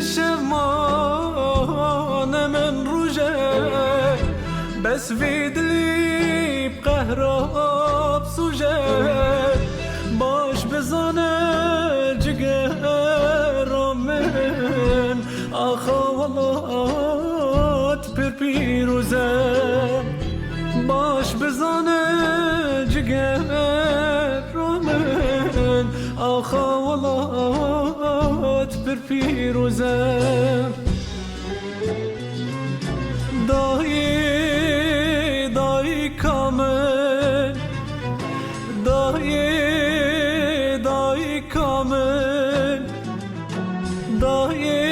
شمانه من روجه بس ویدلی بقهراب سوجه باش بزانه جگر من آخا ولات پر پیروزه باش بزانه جگر من آخا ولات پر پیروزه دایی کامل دایی کامل دایی